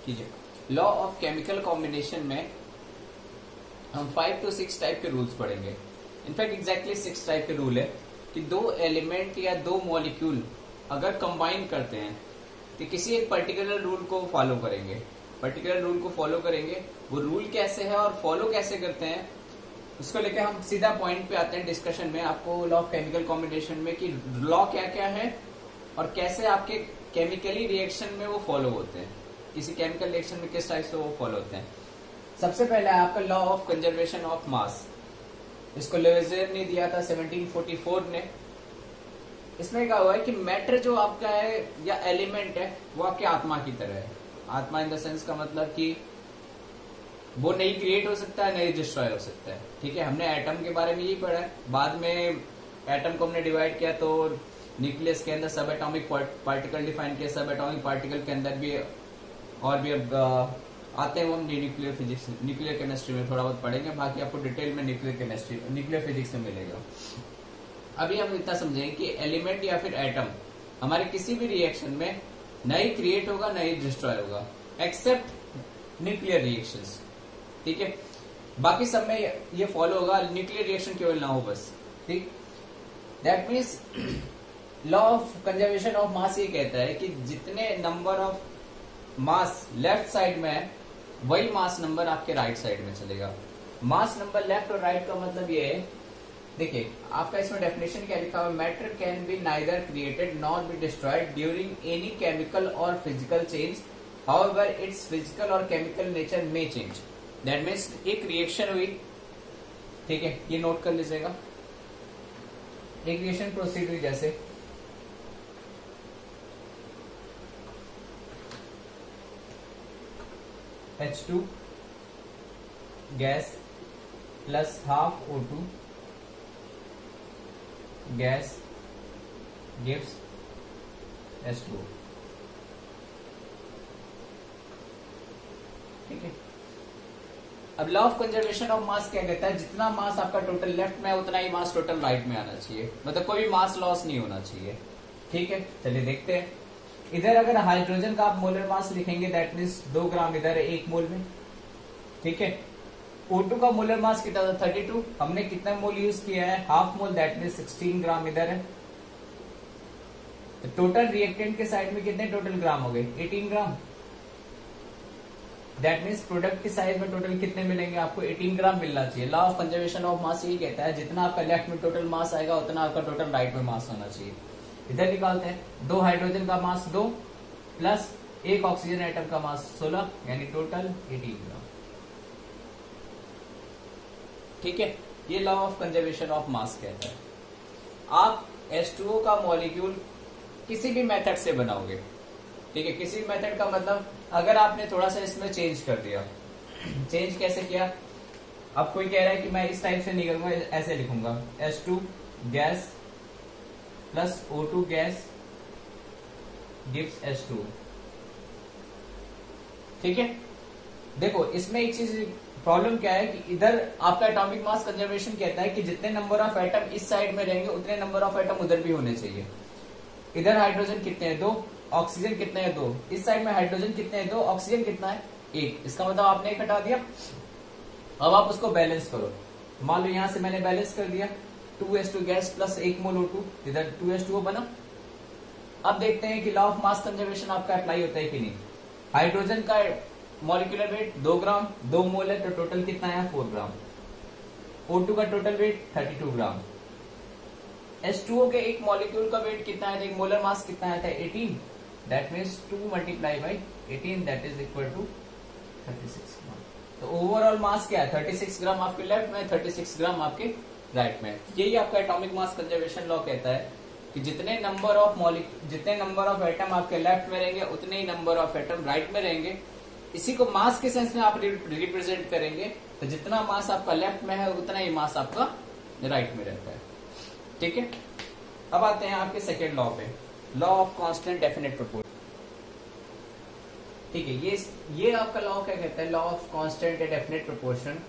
ठीक है, law of chemical combination में हम 5 to 6 टाइप के रूल्स पढ़ेंगे। इनफैक्ट एग्जैक्टली 6 टाइप के रूल है कि दो एलिमेंट या दो मॉलिक्यूल अगर कंबाइन करते हैं तो किसी एक पर्टिकुलर रूल को फॉलो करेंगे। पर्टिकुलर रूल को फॉलो करेंगे, वो रूल कैसे है और फॉलो कैसे करते हैं उसको लेकर हम सीधा पॉइंट पे आते हैं डिस्कशन में, आपको लॉ ऑफ केमिकल कॉम्बिनेशन में कि लॉ क्या क्या है और कैसे आपके केमिकली रिएक्शन में वो फॉलो होते हैं, किसी केमिकल रिएक्शन में किस टाइप से वो फॉलो होते हैं। सबसे पहला है आपका law of conservation of mass. इसको लेवेज़ियर ने दिया था 1744 ने। इसमें क्या हुआ है कि मैटर जो आपका है या एलिमेंट है वो आपके आत्मा की तरह है। आत्मा इन द सेंस का मतलब कि वो नहीं क्रिएट हो सकता है, नहीं डिस्ट्रॉय हो सकता है। ठीक है, हमने एटम के बारे में यही पढ़ा है। बाद में एटम को हमने डिवाइड किया तो न्यूक्लियस के अंदर सब एटॉमिक पार्टिकल डिफाइन किया, सब एटॉमिक पार्टिकल के अंदर भी और भी अब आते हैं वो हम न्यूक्लियर फिजिक्स, न्यूक्लियर केमिस्ट्री में थोड़ा बहुत पढ़ेंगे, बाकी आपको डिटेल में न्यूक्लियर केमिस्ट्री, न्यूक्लियर फिजिक्स में मिलेगा। अभी हम इतना समझेंगे कि एलिमेंट या फिर एटम हमारे किसी भी रिएक्शन में नहीं क्रिएट होगा, नहीं डिस्ट्रॉय होगा, एक्सेप्ट न्यूक्लियर रिएक्शंस। ठीक है, बाकी सब में ये फॉलो होगा, न्यूक्लियर रिएक्शन केवल ना हो बस। ठीक, that means law of conservation of mass ये कहता है कि जितने number of mass left side में है वही मास नंबर आपके राइट साइड में चलेगा। मास नंबर लेफ्ट और राइट का मतलब ये है, देखिए आपका इसमें डेफिनेशन क्या लिखा हुआ, matter can be neither created not be destroyed during any chemical और physical change, however it's physical और केमिकल नेचर में चेंज। दैट मीन्स एक रिएक्शन हुई, ठीक है, ये नोट कर लीजिएगा, एक रिएक्शन प्रोसीड हुई जैसे H2 gas plus half O2 gas gives H2O। ठीक है, अब law of conservation of mass क्या कहता है, जितना मास आपका टोटल लेफ्ट में है उतना ही मास टोटल राइट में आना चाहिए, मतलब कोई भी मास लॉस नहीं होना चाहिए। ठीक है, चलिए देखते हैं। इधर अगर हाइड्रोजन का आप मोलर मास लिखेंगे दैट मीन्स 2 ग्राम इधर है 1 मोल में। ठीक है, O2 का मोलर मास कितना था 32, हमने कितना मोल यूज किया है हाफ मोल, दैट मीन्स 16 ग्राम इधर है। तो टोटल रिएक्टेंट के साइड में कितने टोटल ग्राम हो गए 18 ग्राम। दैट मीन्स प्रोडक्ट की साइज में टोटल कितने मिलेंगे आपको 18 ग्राम मिलना चाहिए। Law of conservation of mass यही कहता है जितना आपका लेफ्ट में टोटल मास आएगा उतना आपका टोटल राइट में मास होना चाहिए। इधर निकालते हैं, 2 हाइड्रोजन का मास 2 प्लस 1 ऑक्सीजन एटम का मास 16 यानी टोटल 18 ग्राम। ठीक है, ये law of conservation of mass कहता है। आप H2O का मॉलिक्यूल किसी भी मेथड से बनाओगे, ठीक है, किसी भी मेथड का मतलब अगर आपने थोड़ा सा इसमें चेंज कर दिया, चेंज कैसे किया, अब कोई कह रहा है कि मैं इस टाइप से निकलूंगा, ऐसे लिखूंगा H2 gas plus O2 gas gives H2। ठीक है, देखो इसमें एक चीज प्रॉब्लम क्या है कि इधर आपका एटॉमिक मास कंजर्वेशन कहता है कि जितने नंबर ऑफ एटम इस साइड में रहेंगे उतने नंबर ऑफ एटम उधर भी होने चाहिए। इधर हाइड्रोजन कितने हैं 2, ऑक्सीजन कितने हैं 2, इस साइड में हाइड्रोजन कितने हैं 2, ऑक्सीजन कितना है 1, इसका मतलब आपने 1 हटा दिया। अब आप उसको बैलेंस करो, मान लो यहां से मैंने बैलेंस कर दिया 2s2 गैस प्लस 1 मोल O2, इधर 2s2O बना। अब देखते हैं कि लॉ ऑफ मास कंजर्वेशन आपका अप्लाई होता है कि नहीं। हाइड्रोजन का मॉलिक्यूलर वेट 2 ग्राम, 2 मोल है तो टोटल कितना है 4 ग्राम। O2 का टोटल वेट 32 ग्राम। H2O के एक मॉलिक्यूल का वेट कितना है, एक मोलर मास कितना आता है 18, that means 2 multiply by 18 that is equal to 36 gram. तो ओवरऑल मास क्या है 36 ग्राम आपके लेफ्ट में, 36 ग्राम आपके राइट में। यही आपका एटॉमिक मास कंजर्वेशन लॉ कहता है कि जितने नंबर ऑफ एटम आपके लेफ्ट में रहेंगे उतने ही नंबर ऑफ एटम राइट में रहेंगे। इसी को मास के सेंस में आप रिप्रेजेंट करेंगे, तो जितना मास आपका लेफ्ट में है उतना ही मास आपका राइट में रहता है। ठीक है, अब आते हैं आपके सेकेंड लॉ पे, law of constant definite proportion. ठीक है, ये आपका लॉ क्या कहता है, law of constant definite proportion.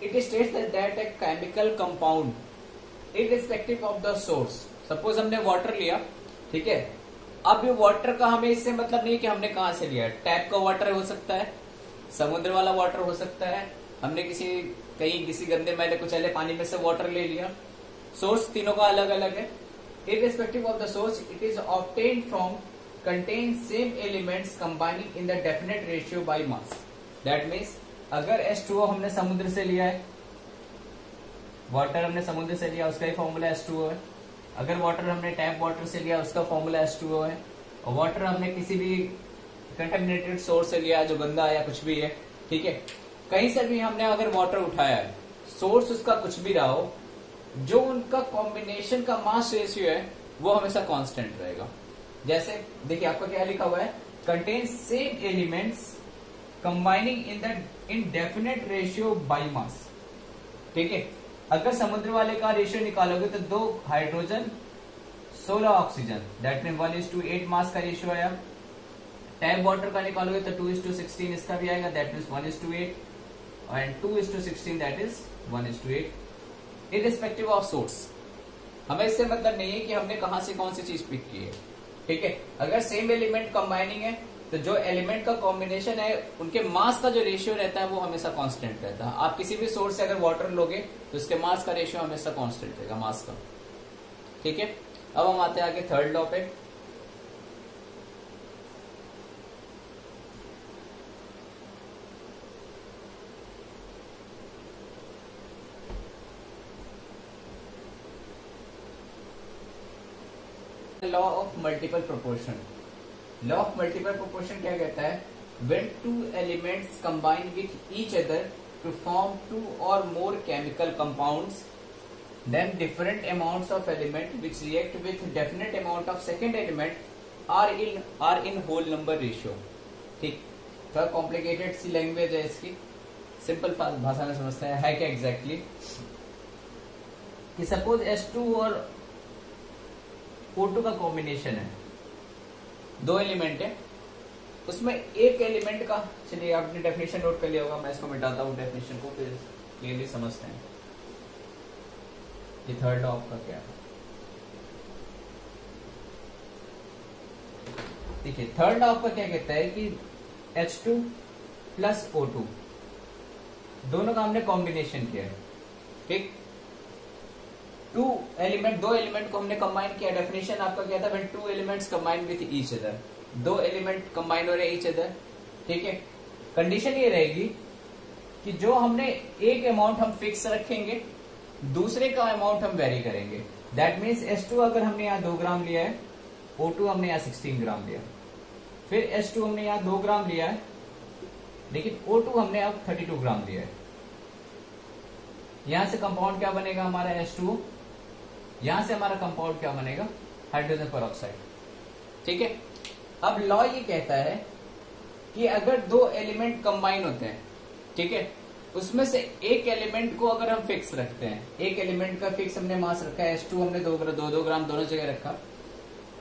It states that a chemical compound irrespective of the source, suppose हमने वाटर लिया, ठीक है, अब ये वाटर का हमें इससे मतलब नहीं है कि हमने कहां से लिया है। टैप का वाटर हो सकता है, समुद्र वाला वाटर हो सकता है, हमने कहीं किसी गंदे मैले कुचैले पानी में से वाटर ले लिया। सोर्स तीनों का अलग अलग है। Irrespective of the source it is obtained from contain same elements combining in the definite ratio by mass. That means अगर H2O हमने समुद्र से लिया है, वाटर हमने समुद्र से लिया, उसका ही फॉर्मूला H2O है। अगर वाटर हमने टैप वाटर से लिया, उसका फॉर्मूला H2O है। और वाटर हमने किसी भी कंटेमिनेटेड सोर्स से लिया जो गंदा या कुछ भी है, ठीक है, कहीं से भी हमने अगर वाटर उठाया है, सोर्स उसका कुछ भी रहा हो, जो उनका कॉम्बिनेशन का मास रेशियो है वो हमेशा कांस्टेंट रहेगा। जैसे देखिए आपका क्या लिखा हुआ है, contain same elements combining in definite ratio by mass. ठीक है, अगर समुद्र वाले का रेशियो निकालोगे तो 2 हाइड्रोजन 16 ऑक्सीजन, दैट मीन 1:8 मास का रेशियो आया। टैप वाटर का निकालोगे तो 2:16 इसका भी आएगा, that mean 1:8, and 2:16 that is 1:8 irrespective of source. हमें इससे मतलब नहीं है कि हमने कहां से कौन सी चीज पिक की है। ठीक है, अगर सेम एलिमेंट कंबाइनिंग है तो जो एलिमेंट का कॉम्बिनेशन है उनके मास का जो रेशियो रहता है वो हमेशा कांस्टेंट रहता है। आप किसी भी सोर्स से अगर वाटर लोगे तो उसके मास का रेशियो हमेशा कांस्टेंट रहेगा, मास का। ठीक है, अब हम आते हैं आगे थर्ड लॉ पे। Law of multiple proportion. Law of multiple proportion क्या कहता है, when two elements combine with each other to form 2 or more chemical compounds, then different amounts of element which react with definite amount of second element are in whole number ratio। ठीक, थोड़ा complicated सी language है इसकी, simple भाषा में समझते हैं है क्या एग्जैक्टली कि सपोज H2 और O2 का कॉम्बिनेशन है, 2 एलिमेंट है, उसमें एक एलिमेंट का, चलिए आपने डेफिनेशन नोट कर लिया होगा, मैं इसको मिटाता हूं डेफिनेशन को, फिर क्लियरली समझते हैं ये थर्ड लॉ का क्या है। देखिए थर्ड लॉ का क्या कहता है कि H2 प्लस O2 दोनों का हमने कॉम्बिनेशन किया है। ठीक, 2 एलिमेंट को हमने कंबाइन किया। डेफिनेशन आपका क्या था, when 2 elements combine with each other, 2 element combine हो रहे ईच अदर। ठीक है, कंडीशन ये रहेगी कि जो हमने एक अमाउंट हम फिक्स रखेंगे, दूसरे का अमाउंट हम वेरी करेंगे। दैट मीन्स H2 अगर हमने यहाँ 2 ग्राम लिया है, O2 हमने यहाँ 16 ग्राम लिया, फिर H2 हमने यहाँ 2 ग्राम लिया है, लेकिन O2 हमने अब 32 ग्राम लिया है। यहां से कंपाउंड क्या बनेगा हमारा H2O, यहां से हमारा कंपाउंड क्या बनेगा, हाइड्रोजन पेरोक्साइड। ठीक है, अब लॉ ये कहता है कि अगर 2 एलिमेंट कंबाइन होते हैं, ठीक है, उसमें से एक एलिमेंट को अगर हम फिक्स रखते हैं, एक एलिमेंट का फिक्स हमने मास रखा है, H2 हमने 2 ग्राम दोनों जगह रखा,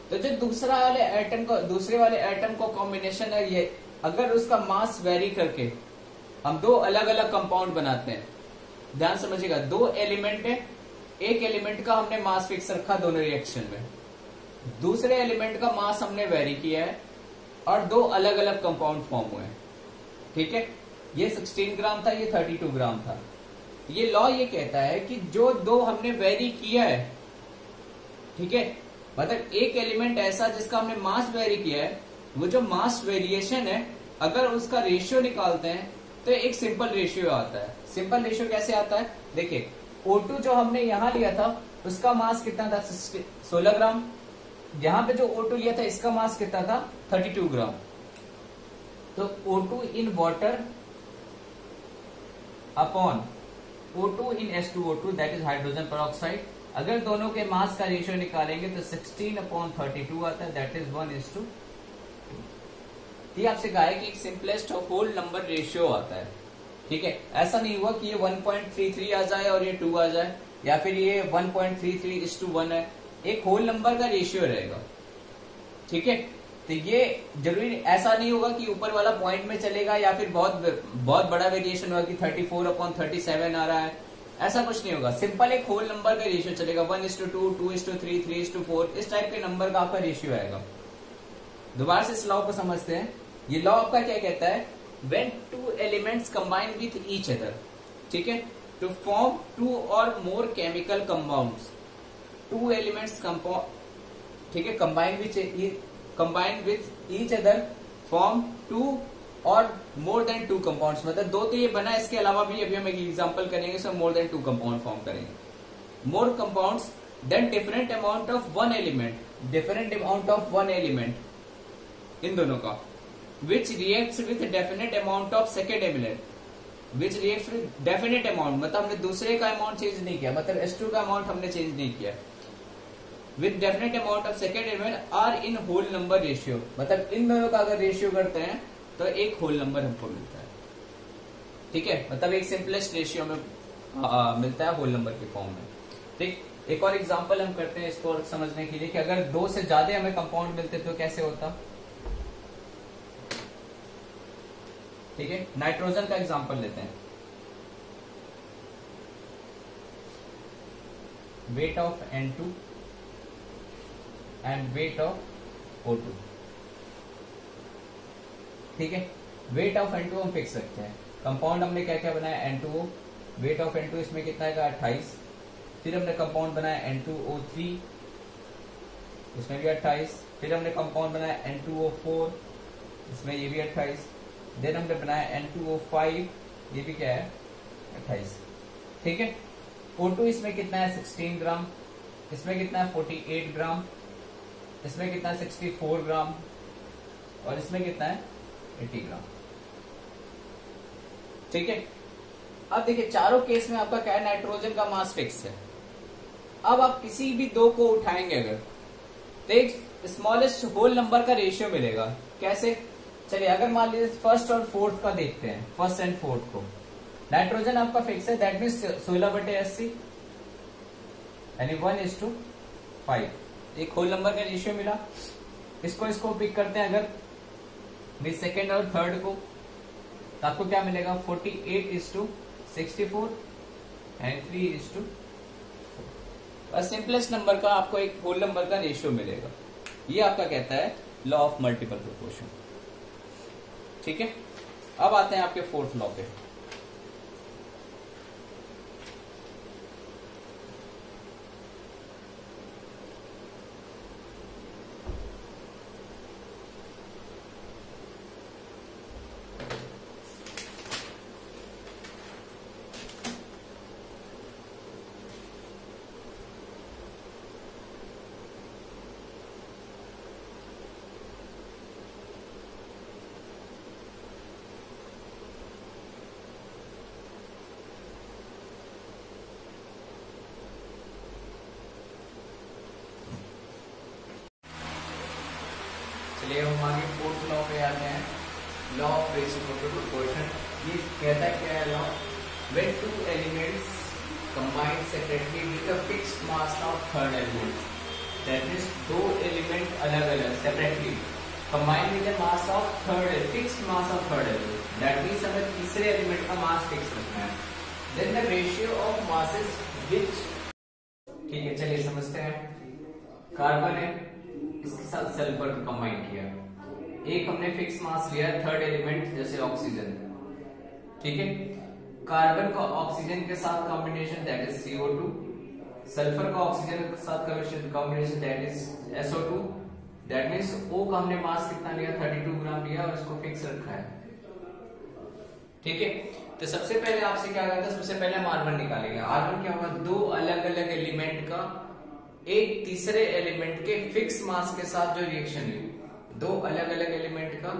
तो जो दूसरे वाले एटम को कॉम्बिनेशन है ये, अगर उसका मास वेरी करके हम 2 अलग अलग कंपाउंड बनाते हैं, ध्यान समझिएगा, 2 एलिमेंट है, एक एलिमेंट का हमने मास फिक्स रखा दोनों रिएक्शन में, दूसरे एलिमेंट का मास हमने वेरी किया है और 2 अलग अलग कंपाउंड फॉर्म हुए हैं। ठीक है, ये 16 ग्राम था, ये 32 ग्राम था। ये लॉ ये कहता है कि जो 2 हमने वेरी किया है, ठीक है, मतलब एक एलिमेंट ऐसा जिसका हमने मास वेरी किया है, वो जो मास वेरिएशन है अगर उसका रेशियो निकालते हैं तो एक सिंपल रेशियो आता है। सिंपल रेशियो कैसे आता है, देखिए O2 जो हमने यहां लिया था उसका मास कितना था, 16 ग्राम, यहां पे जो O2 लिया था इसका मास कितना था, 32 ग्राम। तो O2 in water upon O2 in H2O2 that is hydrogen peroxide, अगर दोनों के मास का रेशियो निकालेंगे तो 16/32 आता है, दैट इज 1:2। ये आपसे कहा है कि एक सिंपलेस्ट होल नंबर रेशियो आता है। ठीक है, ऐसा नहीं हुआ कि ये 1.33 आ जाए और ये 2 आ जाए, या फिर ये 1.33:1 है, एक होल नंबर का रेशियो रहेगा। ठीक है, तो ये जरूरी ऐसा नहीं होगा कि ऊपर वाला पॉइंट में चलेगा या फिर बहुत बड़ा वेरिएशन होगा कि 34/37 आ रहा है, ऐसा कुछ नहीं होगा। सिंपल एक होल नंबर का रेशियो चलेगा, 1:2, 2:3, 3:4, इस टाइप के नंबर का आपका रेशियो आएगा। दोबारा से इस लॉ को समझते हैं। ये लॉ आपका क्या कहता है, when two elements combine with each other, ठीक है, to form two or more chemical compounds, two elements compound, ठीक है, combine with each other form two or more than two compounds, मतलब दो तो ये बना, इसके अलावा भी अभी हम एक एग्जांपल करेंगे, इसमें more than two compound form करेंगे। More compounds then different amount of one element, different amount of one element इन दोनों का, which reacts with definite amount of second element, which reacts with definite amount, मतलब हमने दूसरे का amount change नहीं किया, मतलब H2 का अमाउंट हमने चेंज नहीं किया, with definite amount of second element are in whole number ratio, मतलब इन दोनों का अगर रेशियो करते हैं तो एक होल नंबर हमको मिलता है, ठीक है, मतलब एक सिंपलेस्ट रेशियो में मिलता है होल नंबर के फॉर्म में। ठीक, एक और एग्जांपल हम करते हैं इसको समझने के लिए कि अगर दो से ज्यादा हमें कंपाउंड मिलते तो कैसे होता। ठीक है, नाइट्रोजन का एग्जांपल लेते हैं। Weight of N2 and weight of O2, ठीक है, वेट ऑफ N2 हम फिक्स रखते हैं। कंपाउंड हमने क्या क्या बनाया, N2O, वेट ऑफ N2 इसमें कितना है 28, फिर हमने कंपाउंड बनाया N2O3, इसमें भी 28, फिर हमने कंपाउंड बनाया N2O4, इसमें ये भी 28, देन हमने बनाया N2O5, ये भी क्या है 28, ठीक है। O2 इसमें कितना है 16 ग्राम, इसमें कितना है 48 ग्राम, इसमें कितना है 64 ग्राम, और इसमें कितना है 80 ग्राम, ठीक है। अब देखिए चारों केस में आपका क्या है, नाइट्रोजन का मास फिक्स है। अब आप किसी भी दो को उठाएंगे अगर, तो एक स्मॉलेस्ट होल नंबर का रेशियो मिलेगा। कैसे, चलिए अगर मान लीजिए फर्स्ट और फोर्थ का देखते हैं, फर्स्ट एंड फोर्थ को, नाइट्रोजन आपका फिक्स है, दैट मीन्स 16/80 यानी 1:5, एक होल नंबर का रेशियो मिला। इसको पिक करते हैं अगर सेकेंड और थर्ड को, तो आपको क्या मिलेगा 48:64 एंड 3:4, बस सिंपलेस्ट नंबर का आपको एक होल नंबर का रेशियो मिलेगा। ये आपका कहता है लॉ ऑफ मल्टीपल प्रोपोर्शन, ठीक है। अब आते हैं आपके फोर्थ लॉ पे। चलिए हम आगे फोर्थ लॉ पे आते हैं, लॉ ऑफ रेसिप्रोकल प्रोपोर्शन। ये कहता क्या है law, when two elements combine separately with a fixed mass of third element, that means दो एलिमेंट अलग अलग separately combine with a mass of third, fixed mass of third element, that means हमें तीसरे element का mass fix रखना है, then the ratio of masses which, ठीक है चलिए समझते हैं। कार्बन है, इसके साथ सल्फर को कंबाइन किया, एक हमने फिक्स मास लिया थर्ड एलिमेंट जैसे ऑक्सीजन, ठीक है। कार्बन का ऑक्सीजन के साथ combination that is CO2, sulphur का ऑक्सीजन के साथ combination that is SO2, that means O का हमने मास कितना लिया 32 ग्राम लिया और इसको फिक्स रखा है, ठीक है। तो सबसे पहले आपसे क्या करता है, सबसे पहले हम R1 निकालेंगे। R1 क्या होगा, दो अलग अलग एलिमेंट का एक तीसरे एलिमेंट के फिक्स मास के साथ जो रिएक्शन है, दो अलग अलग एलिमेंट का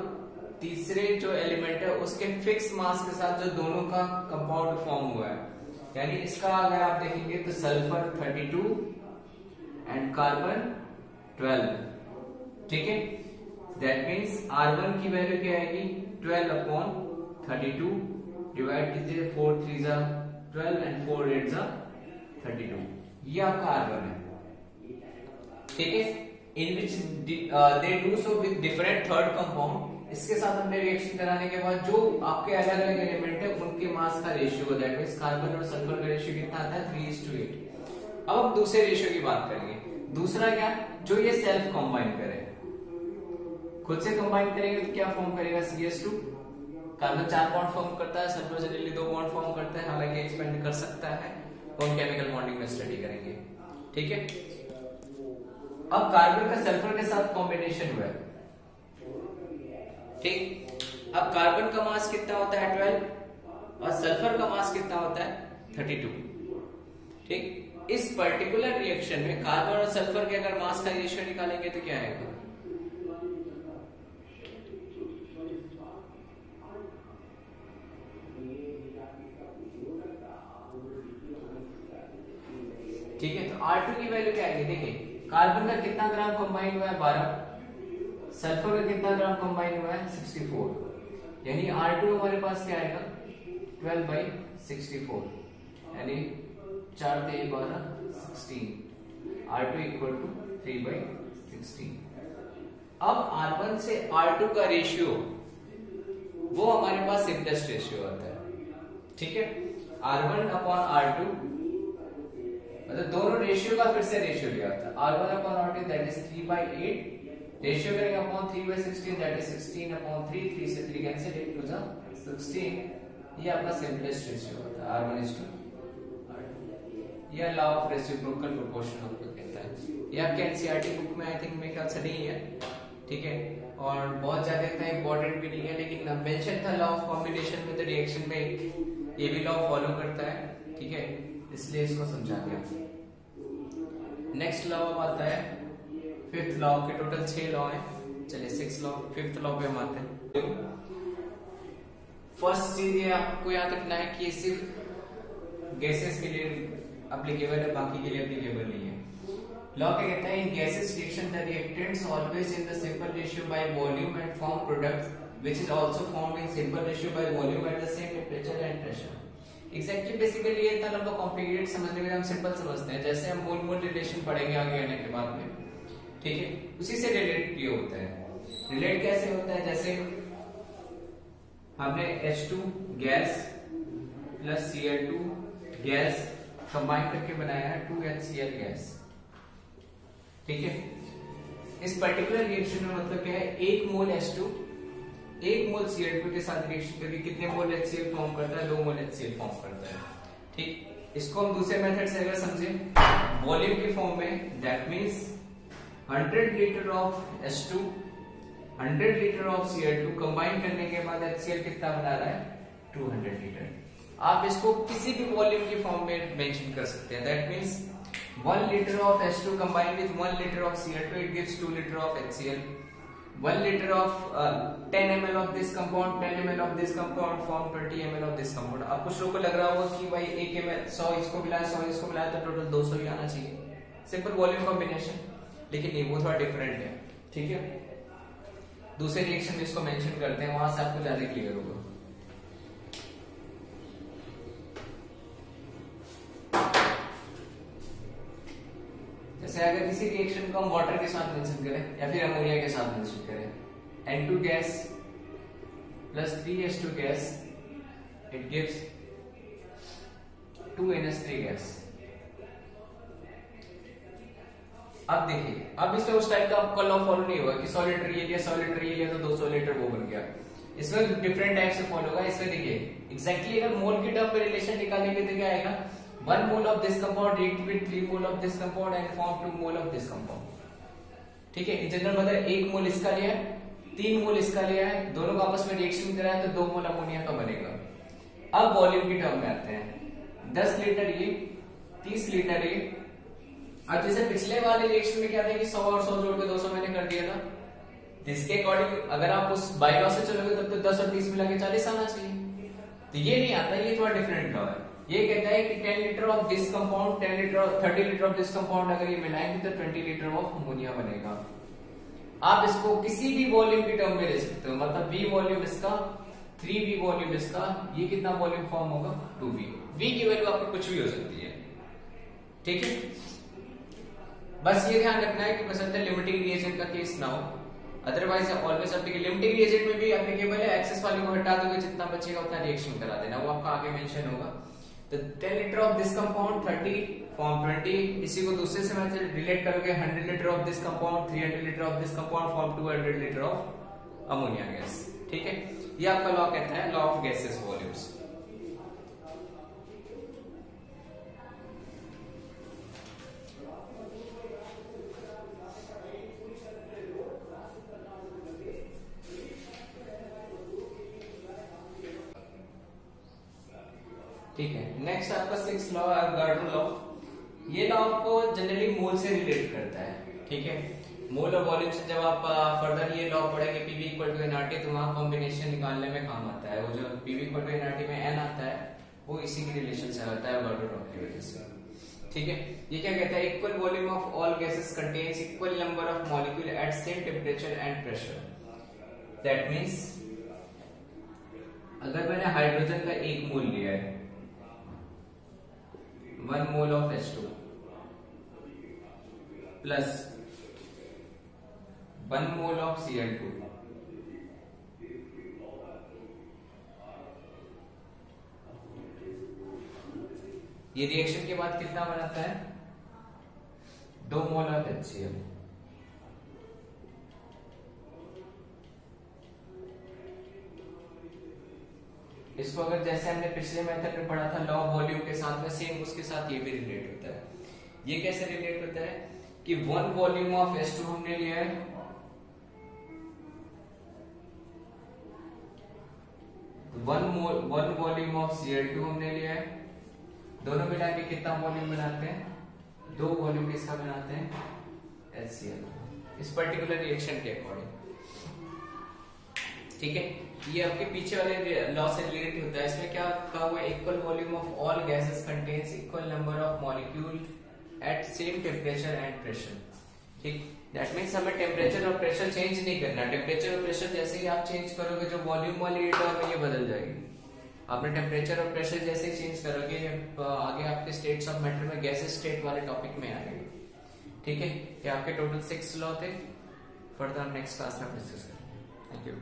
तीसरे जो एलिमेंट है उसके फिक्स मास के साथ जो दोनों का कंपाउंड फॉर्म हुआ है, यानी इसका अगर आप देखेंगे तो सल्फर 32 एंड कार्बन 12, ठीक है। दैट मीन्स R1 की वैल्यू क्या आएगी 12/32, डिवाइड कीजिए 4 3 जा 12 एंड 4 8 जा 32, ये आपका R1 है, ठीक है। In which they do so with different third compound, इसके साथ हमने रिएक्शन कराने के बाद जो आपके अलग अलग एलिमेंट है उनके मास का रेशियो, दैट मींस कार्बन और सल्फर का रेशियो कितना आता है 3:8। अब हम दूसरे रेशियो की बात करेंगे। दूसरा क्या, जो ये सेल्फ कंबाइन करे, खुद से कंबाइन करेंगे तो क्या फॉर्म करेगा, CH2। कार्बन 4 बॉन्ड फॉर्म करता है, सल्फर जनरली 2 बॉन्ड फॉर्म करता है, हालांकि एक्सपेंड कर सकता है, तो हम केमिकल बॉन्डिंग में स्टडी करेंगे। ठीक है, अब कार्बन का सल्फर के साथ कॉम्बिनेशन हुआ है। ठीक, अब कार्बन का मास कितना होता है 12 और सल्फर का मास कितना होता है 32। ठीक, इस पर्टिकुलर रिएक्शन में कार्बन और सल्फर के अगर मास का रेशियो निकालेंगे तो क्या आएगा, ठीक है। तो R2 की वैल्यू क्या आएगी, देखिए कार्बन का कितना ग्राम कंबाइन हुआ है 12, सल्फर का कितना ग्राम कंबाइन हुआ है 64, यानी R2 हमारे पास क्या आएगा 12/64, यानी 4 × 12 16, R2 इक्वल टू 3/16। अब R1 से R2 का रेशियो वो हमारे पास सिंपलेस्ट रेशियो आता है। ठीक है, R1 अपॉन R2 मतलब दोनों रेशियो का फिर से रेशियो लिया था, R1 upon R2 that is 3/8, ratio करेंगे अपॉन 3/16 दैट इज 16/3, 3 से 3 कैंसिल, 8 टू 16, ये अपना सिंपलेस्ट रेशियो होता है R1:R2। ये लॉ ऑफ रेसिप्रोकल प्रोपोर्शन हमको कहता है, ये आपके एनसीईआरटी बुक में आई थिंक मेरे ख्याल से नहीं है। ठीक है, और बहुत ज्यादा इतना इंपॉर्टेंट भी नहीं है, लेकिन मेंशन था लॉ ऑफ कॉम्बिनेशन में, तो रिएक्शन में ये भी लॉ फॉलो करता है। ठीक है, इसलिए इसको समझा दिया। नेक्स्ट लॉ आता है फिफ्थ लॉ, के टोटल 6 लॉ है, चलिए 6 लॉ, फिफ्थ लॉ पे हम आते हैं। फर्स्ट चीज ये आपको याद रखना है कि सिर्फ गैसेस के लिए एप्लीकेबल है, बाकी के लिए एप्लीकेबल नहीं है। लॉ क्या कहता है, in gases reaction the reactants always in the simple ratio by volume and form products which is also formed in simple ratio by volume at the same temperature and pressure. Exactly basically ये इतना लंबा complicated समझने में हम simple समझते हैं, जैसे हम मोल मोल रिलेशन पढ़ेंगे आगे आने के बाद में। ठीक है, उसी से रिलेट ये होता है। रिलेट कैसे होता है, जैसे हमने H2 gas plus Cl2 gas combine करके बनाया है 2HCl गैस। ठीक है, इस पर्टिकुलर रिएक्शन में मतलब क्या है, 1 मोल H2 1 मोल Cl2 के साथ रिएक्शन करके कितने मोल HCl फॉर्म करता है, 2 मोल HCl फॉर्म करता है। ठीक, इसको हम दूसरे मेथड से अगर समझें वॉल्यूम की फॉर्म में, that means 100 litre of H2 100 litre of Cl2 combine करने के बाद HCl कितना बना रहा है 200 लीटर। आप इसको किसी भी वॉल्यूम की फॉर्म में मेंशन कर सकते हैं, that means 1 liter of H2 combined with 1 liter of Cl2 it gives 2 liter of HCl. 1 liter of 10 ml of this compound, 10 ml of this compound form 20 ml of this compound। अब कुछ लोगों को लग रहा होगा कि भाई 1 ml 100 इसको मिलाया 100 इसको मिलाया तो टोटल 200 ही आना चाहिए, सिंपल वॉल्यूम कॉम्बिनेशन, लेकिन नहीं, वो थोड़ा डिफरेंट है। ठीक है, दूसरे रिएक्शन में इसको मेंशन करते हैं, वहां से आपको ज्यादा क्लियर होगा। जैसे अगर किसी रिएक्शन को हम वाटर के साथ मेंशन करें या फिर अमोनिया के साथ मेंशन करें, N2 gas plus 3H2 gas it gives 2NH3 gas. अब देखिए, अब इसमें उस टाइप का आपका लॉ फॉलो नहीं होगा कि 100 लीटर ये लिया 100 लीटर ये लिया तो 200 लीटर वो बन गया। इसमें डिफरेंट टाइप से फॉलो होगा। इसमें देखिए एग्जैक्टली अगर मोल की टर्म में रिलेशन निकालेंगे तो क्या आएगा, 1 mole of this compound react with 3 mole of this compound and form 2 mole of this compound। ठीक है, इन जनरल मतलब 1 मोल इसका लिया है 3 मोल इसका लिया है, दोनों का आपस में रिएक्शन कराया तो 2 मोल अमोनिया का बनेगा। अब वॉल्यूम की टर्म में आते हैं, 10 लीटर ये 30 लीटर ये। अब जैसे पिछले वाले रिएक्शन में क्या था कि 100 और 100 जोड़ के 200 मैंने कर दिया था, इसके अकॉर्डिंग अगर आप उस बाय लॉ से चलोगे तब तो 10 और 30 मिला के 40 आना चाहिए, तो ये नहीं आता, ये थोड़ा डिफरेंट लॉ है। ये कहता है कि 10 litre of this compound 30 litre of this compound अगर ये मिलाएंगे तो 20 लीटर ऑफ अमोनिया बनेगा। आप इसको किसी भी वॉल्यूम की टर्म में ले सकते हो, मतलब V वॉल्यूम इसका 3V वॉल्यूम इसका, ये कितना वॉल्यूम फॉर्म होगा 2V। V की वैल्यू आपकी कुछ भी हो सकती है। ठीक है, बस ये ध्यान रखना है कि बशर्ते लिमिटिंग रिएजेंट का केस ना हो, otherwise always applicable. Limiting reagent में भी एप्लीकेबल है, एक्सेस वाले को हटा दोगे जितना बचेगा उतना रिएक्शन करा देना, वो आपका आगे मेंशन होगा। तो 10 litre of this compound 30 form 20, इसी को दूसरे से मैं रिलेट करोगे 100 litre of this compound 300 litre of this compound form 200 litre of ammonia gas. ठीक है, ये आपका लॉ कहता है लॉ ऑफ गैसेस वॉल्यूम्स। ठीक है, नेक्स्ट आपका 6th लॉ है गार्डन लॉ। ये लॉ आपको जनरली मोल से रिलेट करता है। ठीक है, मोल और वॉल्यूम से जब आप फर्दर ये लॉ पढ़ेंगे पीवी इक्वल टू एनआरटी, तो वहां कॉम्बिनेशन निकालने में काम आता है। वो जो पीवी इक्वल टू एनआरटी में एन आता है वो इसी की रिलेशन से आता है गार्डन लॉ की वजह से। ठीक है, ये क्या कहता है, equal volume of all gases contains equal number of molecule eight same temperature and pressure. That means अगर मैंने हाइड्रोजन का 1 मोल लिया है, 1 mole of H2 plus 1 mole of Cl2, ये रिएक्शन के बाद कितना बनाता है, 2 मोल ऑफ HCl। इसको अगर जैसे हमने पिछले मेथड में पढ़ा था लॉ ऑफ वॉल्यूम के साथ में, सेम उसके साथ ये भी रिलेट होता है। ये कैसे रिलेट होता है कि 1 वॉल्यूम ऑफ H2 हमने लिया है, 1 वॉल्यूम ऑफ Cl2 हमने लिया है, दोनों मिला के कितना वॉल्यूम बनाते हैं, 2 वॉल्यूम किसका बनाते हैं, HCl, इस पर्टिकुलर रिएक्शन के अकॉर्डिंग। ठीक है, ये आपके पीछे वाले लॉ से रिलेटेड होता है। इसमें क्या कहा हुआ है, equal volume of all gases contains equal number of molecule eight same temperature and pressure. ठीक, दैट मीन्स हमें टेम्परेचर और प्रेशर चेंज नहीं करना। टेम्परेचर और प्रेशर जैसे ही आप चेंज करोगे, जो वॉल्यूम वाली टर्म है ये बदल जाएगी। आपने टेम्परेचर और प्रेशर जैसे ही चेंज करोगे, आगे आपके स्टेट्स ऑफ मैटर में गैसेस स्टेट वाले टॉपिक में आएंगे। ठीक है, ये आपके टोटल 6 लॉ थे। फर्दर नेक्स्ट क्लास में डिस्कस करेंगे। Thank you.